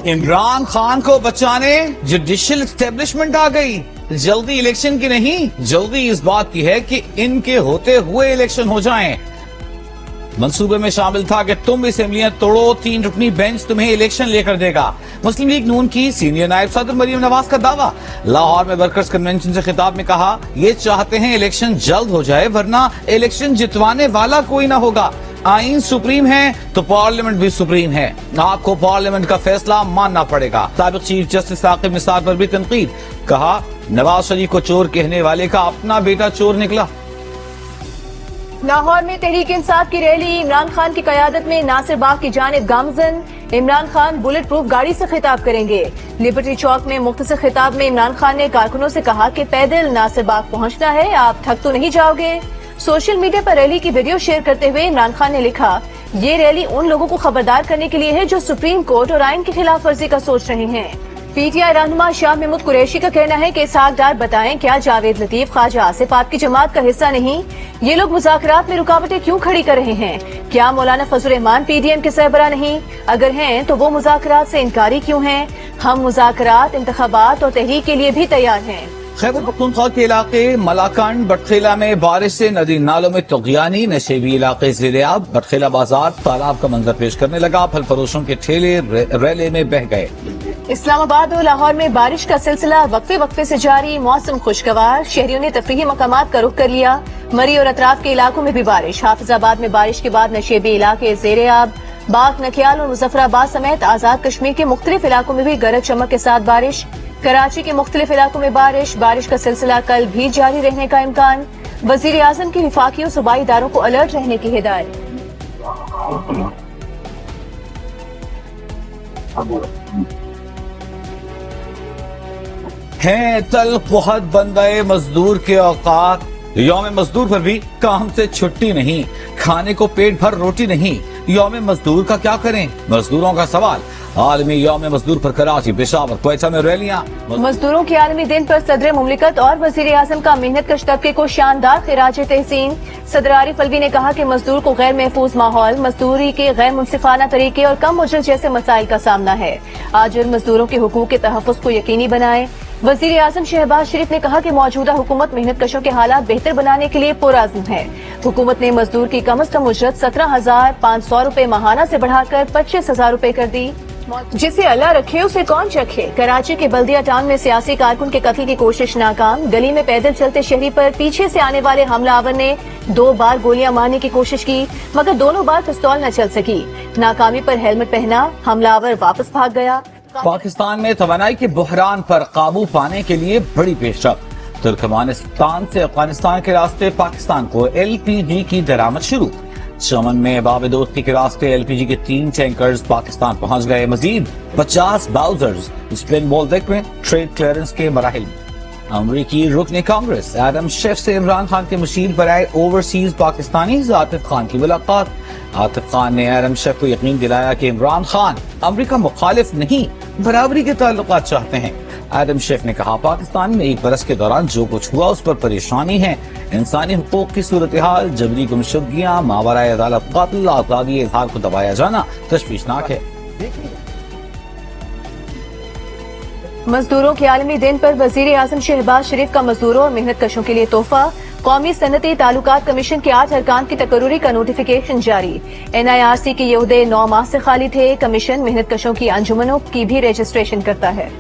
इमरान खान को बचाने judicial establishment आ गई। जल्दी इलेक्शन की नहीं, जल्दी इस बात की है कि इनके होते हुए इलेक्शन हो जाएं। मंसूबे में शामिल था कि तुम असेंबलियां तोड़ो, 3 रुकनी बेंच तुम्हें इलेक्शन लेकर देगा। मुस्लिम लीग नून की सीनियर नायब सदर मरियम नवाज का दावा। लाहौर में वर्कर्स कन्वेंशन से खिताब में कहा, ये चाहते हैं इलेक्शन जल्द हो जाए वरना इलेक्शन जितवाने वाला कोई ना होगा। आईन सुप्रीम है तो पार्लियामेंट भी सुप्रीम है, आपको पार्लियामेंट का फैसला मानना पड़ेगा। साबिक चीफ जस्टिस साकिब निसार पर भी तनकीद, कहा नवाज शरीफ को चोर कहने वाले का अपना बेटा चोर निकला। लाहौर में तहरीक इंसाफ की रैली, इमरान खान की क़यादत में नासिर बाग की जानिब गामजन। इमरान खान बुलेट प्रूफ गाड़ी से खिताब करेंगे। लिबर्टी चौक में मुख्तसर खिताब में इमरान खान ने कारकुनों से कहा कि पैदल नासिर बाग पहुंचना है, आप थक तो नहीं जाओगे। सोशल मीडिया पर रैली की वीडियो शेयर करते हुए इमरान खान ने लिखा, ये रैली उन लोगों को खबरदार करने के लिए है जो सुप्रीम कोर्ट और आइन की खिलाफ वर्जी का सोच रहे हैं। पीटीआई रहनुमा शाह महमूद कुरैशी का कहना है कि इसहाक डार बताएं क्या जावेद लतीफ ख्वाजा आसिफ आपकी जमात का हिस्सा नहीं? ये लोग मुज़ाकरात में रुकावटें क्यों खड़ी कर रहे हैं? क्या मौलाना फजल रहमान पीडीएम के सरबराह नहीं? अगर हैं तो वो मुज़ाकरात से इनकारी क्यों हैं? हम मुज़ाकरात, इंतखाबात और तहरीक के लिए भी तैयार हैं। खैबर पख्तूनख्वा के इलाके मलाकंड बटखेला में बारिश से नदी नालों में तुग़यानी, नशेबी इलाके ज़ेर-ए-आब। बटखेला बाजार तालाब का मंजर पेश करने लगा, फल फरोशों के ठेले रैले में बह गए। इस्लामाबाद और लाहौर में बारिश का सिलसिला वक्फे वक्फे से जारी, मौसम खुशगवार। शहरियों ने तफरीही मकामात का रुख कर लिया। मरी और अतराफ के इलाकों में भी बारिश। हाफिजाबाद में बारिश के बाद नशेबी इलाके ज़ेर-ए-आब। बाग, नकियाल और मुजफ्फराबाद समेत आजाद कश्मीर के मुख्तलिफ इलाकों में भी गरज चमक के साथ बारिश। कराची के मुख्तलिफ इलाकों में बारिश का सिलसिला कल भी जारी रहने का इम्कान। वजीर आजम की विफाकी और सूबाई इदारों को अलर्ट रहने की हिदायत। हैं तल बहुत बंदाए मजदूर के औकात। यौम मजदूर पर भी काम से छुट्टी नहीं, खाने को पेट भर रोटी नहीं। यौम मजदूर का क्या करें? मजदूरों का सवाल। आलमी यौम मजदूर पर कराची, पेशावर, क्वेटा में रैलियां। मजदूरों के आलमी दिन पर सदर मुमलिकत और वजीर आजम का मेहनत कश तबके को शानदार खिराज तहसीन। सदर आरिफ अलवी ने कहा कि मजदूर को गैर महफूज माहौल, मजदूरी के गैर मुनसिफाना तरीके और कम उजरत जैसे मसाइल का सामना है। आज मजदूरों के हुकूक के तहफ़्फ़ुज़ को यकीनी बनाए। वजीर आजम शहबाज शरीफ ने कहा कि मौजूदा हुकूमत मेहनत कशों के हालात बेहतर बनाने के लिए पुरअज़्म है। हुकूमत ने मजदूर की कम अज कम उजरत 17,500 रुपए माहाना से बढ़ाकर 25,000 रुपए कर दी। जिसे अल्लाह रखे उसे कौन चखे। कराची के बल्दिया टाउन में सियासी कारकुन के कत्ल की कोशिश नाकाम। गली में पैदल चलते शहरी पर पीछे से आने वाले हमलावर ने 2 बार गोलियां मारने की कोशिश की, मगर दोनों बार पिस्तौल न चल सकी। नाकामी पर हेलमेट पहना, हमलावर वापस भाग गया। पाकिस्तान में तवानाई के बहरान पर काबू पाने के लिए बड़ी पेशरफ्त। तुर्कमानिस्तान से अफगानिस्तान के रास्ते पाकिस्तान को LPG की दरामद शुरू। चमन में बाब-ए-दोस्ती के रास्ते LPG के 3 टैंकर्स पाकिस्तान पहुंच गए। मजीद 50 बाउजर्स स्पिन बोल्डेक में ट्रेड क्लियरेंस के मराहिल। अमरीकी रुकन कांग्रेस एडम शेफ से इमरान खान के मशीर बराए ओवरसीज पाकिस्तानी आतिफ खान की मुलाकात। आतिफ खान ने एडम शेफ को यकीन दिलाया कि इमरान खान अमरीका मुखालिफ नहीं, बराबरी के ताल्लुकात चाहते हैं। एडम शेफ ने कहा, पाकिस्तान में 1 बरस के दौरान जो कुछ हुआ उस पर परेशानी है। इंसानी हुकूक की सूरत हाल, जबरी गुमशुदगियां, मावराए अदालत कत्ल, आजादी इजहार को दबाया जाना तशवीशनाक है। मजदूरों के आलमी दिन पर वजीर आजम शहबाज शरीफ का मजदूरों और मेहनत कशों के लिए तोहफा। कौमी सनती ताल्लुकात कमीशन के 8 अरकान की तकर्रुरी का नोटिफिकेशन जारी। NIRC के ये ओहदे 9 माह से खाली थे। कमीशन मेहनत कशों की अंजुमनों की भी रजिस्ट्रेशन करता है।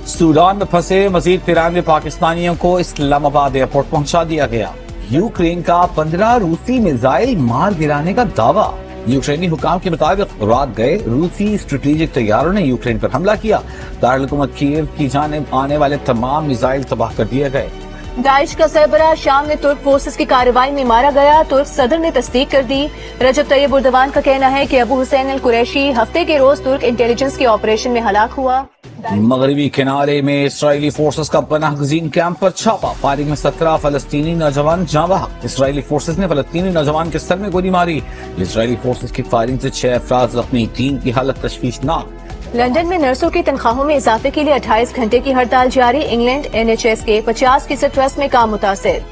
सूडान में फंसे मजीद 93 पाकिस्तानियों को इस्लामाबाद एयरपोर्ट पहुंचा दिया गया। यूक्रेन का 15 रूसी मिसाइल मार गिराने का दावा। यूक्रेनी हुकाम के मुताबिक रात गए रूसी स्ट्रेटेजिक तैयारों ने यूक्रेन पर हमला किया। दारुल-हुकूमत कीव की जानिब आने वाले तमाम मिसाइल तबाह कर दिए गए। दाइश का सरबराह शाम में तुर्क फोर्सेस की कार्रवाई में मारा गया। तुर्क सदर ने तस्दीक कर दी। रजब तैयब उर्दवान का कहना है कि अबू हुसैन अल कुरैशी हफ्ते के रोज तुर्क इंटेलिजेंस के ऑपरेशन में हलाक हुआ। मगरबी किनारे में इसराइली फोर्सेस का पनाह गजीन कैंप पर छापा। फायरिंग में 17 फलस्तीनी नौजवान जाँ बहक। इसराइली फोर्सेस ने फलस्तीनी नौजवान के सर में गोली मारी। इसराइली फोर्सेस की फायरिंग से 6 अफराद जख्मी, 3 की हालत तशवीशनाक। लंदन में नर्सों की तनख्वाहों में इजाफे के लिए 28 घंटे की हड़ताल जारी। इंग्लैंड NHS के 50% ट्रस्ट में काम मुतासिर।